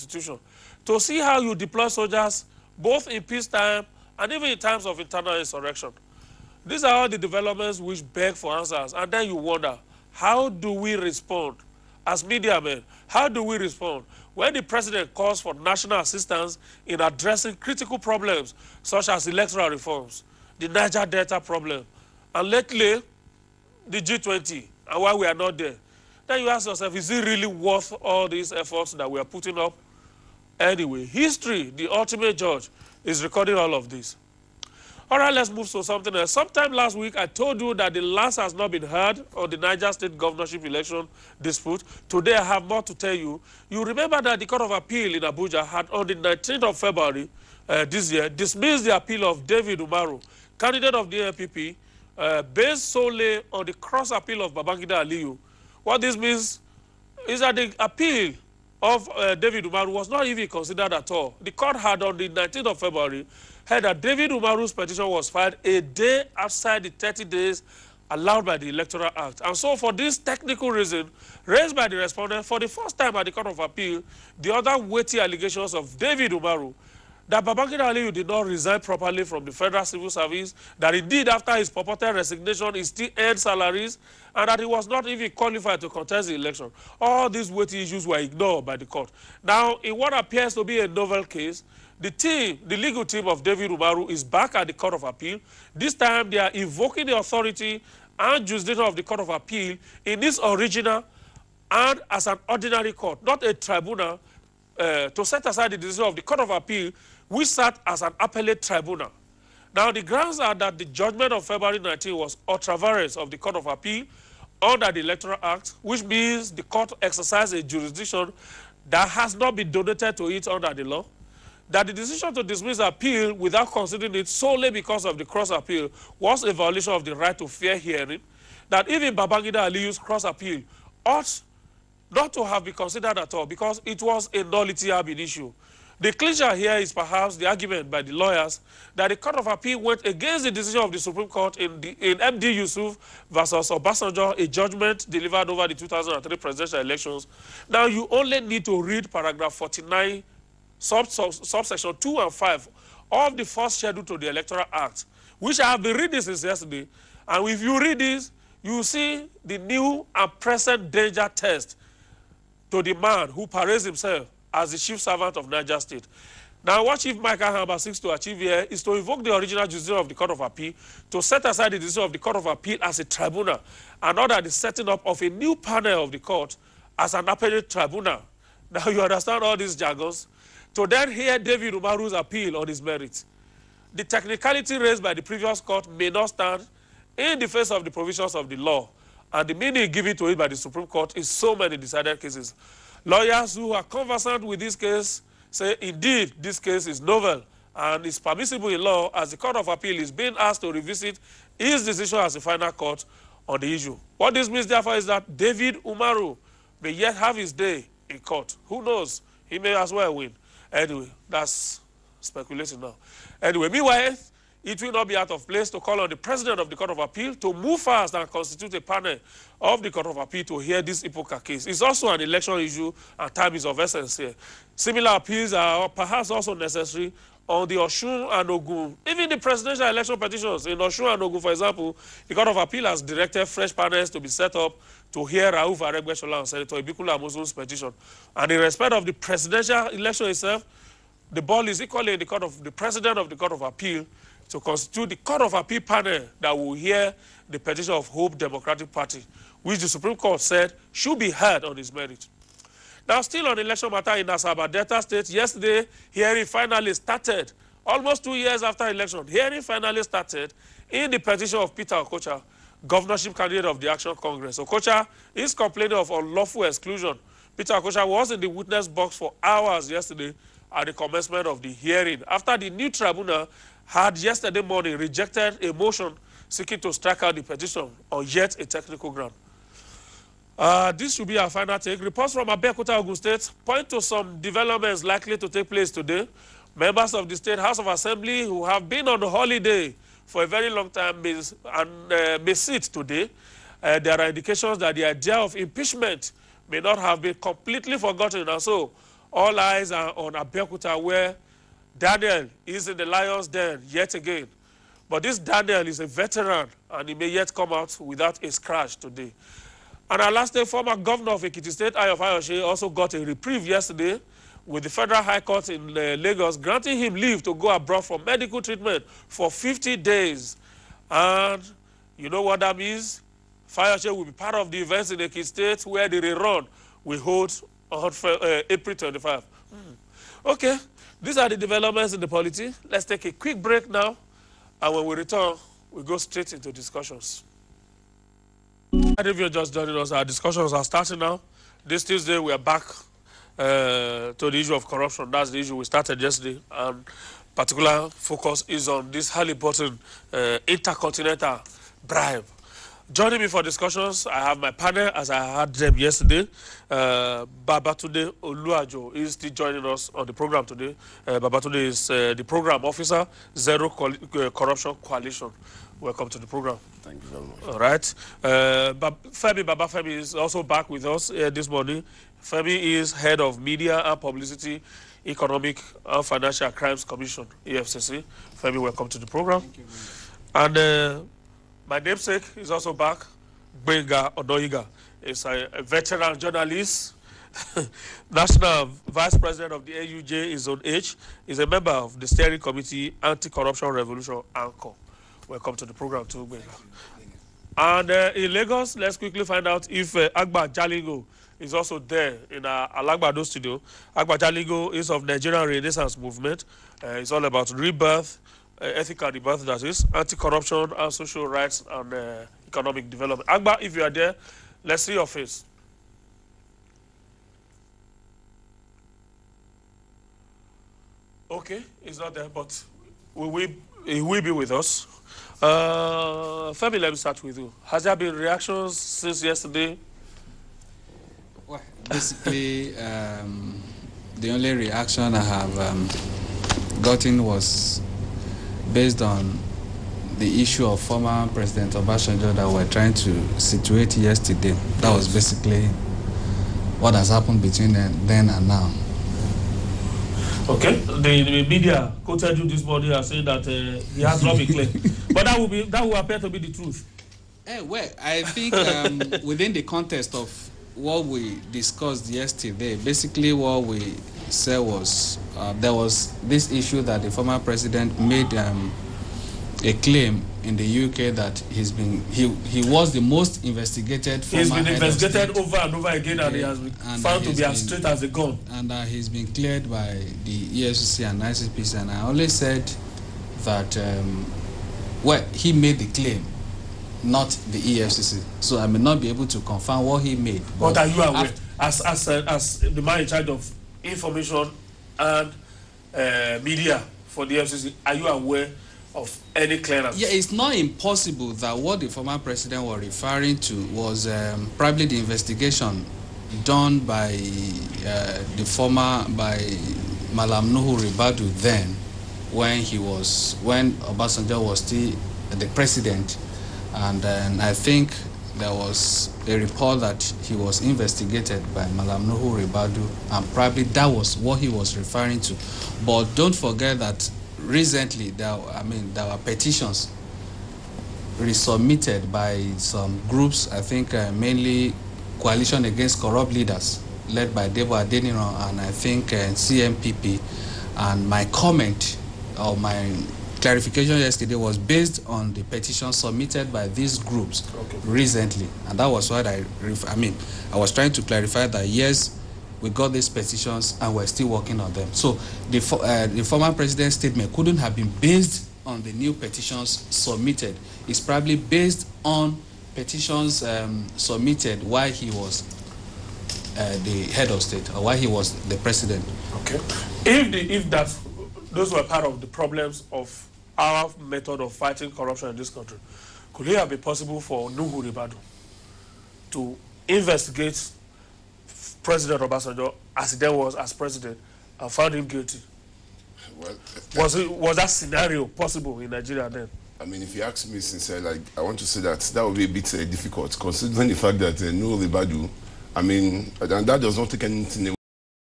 Constitution to see how you deploy soldiers both in peacetime and even in times of internal insurrection. These are all the developments which beg for answers. And then you wonder, how do we respond? As media men, how do we respond when the president calls for national assistance in addressing critical problems such as electoral reforms, the Niger Delta problem, and lately the G20, and why we are not there? Then you ask yourself, is it really worth all these efforts that we are putting up? Anyway, history, the ultimate judge, is recording all of this. All right, let's move to something else. Sometime last week, I told you that the last has not been heard on the Niger State governorship election dispute. Today, I have more to tell you. You remember that the Court of Appeal in Abuja had, on the 19th of February this year, dismissed the appeal of David Umaru, candidate of the NPP, based solely on the cross-appeal of Babangida Aliyu. What this means is that the appeal of David Umaru was not even considered at all. The court had, on the 19th of February, heard that David Umaru's petition was filed a day outside the 30 days allowed by the Electoral Act. And so for this technical reason raised by the respondent, for the first time at the Court of Appeal, the other weighty allegations of David Umaru, that Babangida Aliyu did not resign properly from the Federal Civil Service, that indeed after his purported resignation he still earned salaries, and that he was not even qualified to contest the election. All these weighty issues were ignored by the court. Now, in what appears to be a novel case, the legal team of David Umaru is back at the Court of Appeal. This time they are invoking the authority and jurisdiction of the Court of Appeal in its original and as an ordinary court, not a tribunal, to set aside the decision of the Court of Appeal, which sat as an appellate tribunal. Now, the grounds are that the judgment of February 19 was ultra vires of the Court of Appeal under the Electoral Act, which means the court exercised a jurisdiction that has not been donated to it under the law, that the decision to dismiss appeal without considering it solely because of the cross appeal was a violation of the right to fair hearing, that even Babangida Aliyu's cross appeal ought not to have been considered at all because it was a nullity ab initio. The clincher here is perhaps the argument by the lawyers that the Court of Appeal went against the decision of the Supreme Court in MD Yusuf versus Obasanjo, a judgment delivered over the 2003 presidential elections. Now, you only need to read paragraph 49, subsection 2 and 5 of the first schedule to the Electoral Act, which I have been reading since yesterday. And if you read this, you see the new and present danger test to the man who parades himself as the chief servant of Niger State. Now, what Chief Michael Hamba seeks to achieve here is to invoke the original jurisdiction of the Court of Appeal to set aside the decision of the Court of Appeal as a tribunal and order the setting up of a new panel of the court as an appellate tribunal. Now, you understand all these jargons? To then hear David Umaru's appeal on his merits. The technicality raised by the previous court may not stand in the face of the provisions of the law, and the meaning given to it by the Supreme Court in so many decided cases. Lawyers who are conversant with this case say, indeed, this case is novel and is permissible in law as the Court of Appeal is being asked to revisit its decision as a final court on the issue. What this means, therefore, is that David Umaru may yet have his day in court. Who knows? He may as well win. Anyway, that's speculating now. Anyway, meanwhile, it will not be out of place to call on the President of the Court of Appeal to move fast and constitute a panel of the Court of Appeal to hear this Ipoka case. It's also an election issue and time is of essence here. Similar appeals are perhaps also necessary on the Osun and Ogun. Even the presidential election petitions in Osun and Ogun, for example, the Court of Appeal has directed fresh panels to be set up to hear Rauf Aregbesola and Senator Ibikula Amosun's petition. And in respect of the presidential election itself, the ball is equally in the court of the President of the Court of Appeal to constitute the Court of Appeal panel that will hear the petition of Hope Democratic Party, which the Supreme Court said should be heard on its merit. Now, still on election matter in Asaba Delta State, yesterday, hearing finally started. Almost 2 years after election, hearing finally started in the petition of Peter Okocha, governorship candidate of the Action Congress. Okocha is complaining of unlawful exclusion. Peter Okocha was in the witness box for hours yesterday at the commencement of the hearing, after the new tribunal had yesterday morning rejected a motion seeking to strike out the petition on yet a technical ground. This should be our final take. Reports from Abeokuta, Ogun State point to some developments likely to take place today. Members of the State House of Assembly who have been on holiday for a very long time may sit today. There are indications that the idea of impeachment may not have been completely forgotten, and so All eyes are on Abeokuta, where Daniel is in the lion's den yet again. But this Daniel is a veteran, and he may yet come out without a scratch today. And our last day, former governor of Ekiti State, Ayo Fayose, also got a reprieve yesterday with the Federal High Court in Lagos, granting him leave to go abroad for medical treatment for 50 days. And you know what that means? Fayose will be part of the events in Ekiti State where the rerun will hold on April 25. Okay, these are the developments in the polity. Let's take a quick break now, and when we return, we go straight into discussions. If you're just joining us, our discussions are starting now. This Tuesday, we are back to the issue of corruption. That's the issue we started yesterday, and particular focus is on this Halliburton intercontinental bribe. Joining me for discussions, I have my panel, as I had them yesterday. Babatunde Oluajo is still joining us on the program today. Babatunde is the program officer, Zero Corruption Coalition. Welcome to the program. Thank you very much. All right. Femi is also back with us this morning. Femi is head of Media and Publicity, Economic and Financial Crimes Commission, EFCC. Femi, welcome to the program. Thank you. And my namesake is also back, Benga Onoyiga. He's a veteran journalist, National Vice President of the AUJ in Zone H. He's a member of the Steering Committee Anti-Corruption Revolution, ANCOR. Welcome to the program too, Benga. And in Lagos, let's quickly find out if Agba Jalingo is also there in our Alagbado studio. Agba Jalingo is of Nigerian Renaissance Movement. It's all about rebirth, ethical rebirth, that is, anti-corruption and social rights and economic development. Agba, if you are there, let's see your face. Okay, he's not there, but he will be with us. Femi, let me start with you. Has there been reactions since yesterday? Well, basically, the only reaction I have gotten was based on the issue of former President Obasanjo that we're trying to situate yesterday. That was basically what has happened between then and now. Okay, the media quoted you this morning and saying that he has not been claimed, but that will appear to be the truth. Well, I think within the context of what we discussed yesterday, basically what we said was there was this issue that the former president made a claim in the UK that he was the most investigated former he's been head investigated of state. over and over again, and he has been found to be as straight as a gun. And he's been cleared by the EFCC and ICPC. And I only said that well, he made the claim, not the EFCC. So I may not be able to confirm what he made. But are you aware, as the man in charge of information and media for the EFCC, are you aware of any clearance? Yeah, it's not impossible that what the former president was referring to was probably the investigation done by Malam Nuhu Ribadu then, when Obasanjo was still the president, and then I think there was a report that he was investigated by Malam Nuhu Ribadu, and probably that was what he was referring to. But don't forget that recently, there were petitions resubmitted by some groups, I think mainly Coalition Against Corrupt Leaders, led by Debo Adeniro and I think CMPP. And my comment or my clarification yesterday was based on the petition submitted by these groups recently. And that was what I was trying to clarify that, yes, we got these petitions and we're still working on them. So the former president's statement couldn't have been based on the new petitions submitted. It's probably based on petitions submitted while he was the head of state or while he was the president. Okay. If those were part of the problems of our method of fighting corruption in this country, could it have been possible for Nuhu Ribadu to investigate President Obasanjo as he then was as president and found him guilty? Well, was that scenario possible in Nigeria then? I mean, if you ask me sincerely, I want to say that would be a bit difficult, considering the fact that Nuhu Ribadu, and that does not take anything away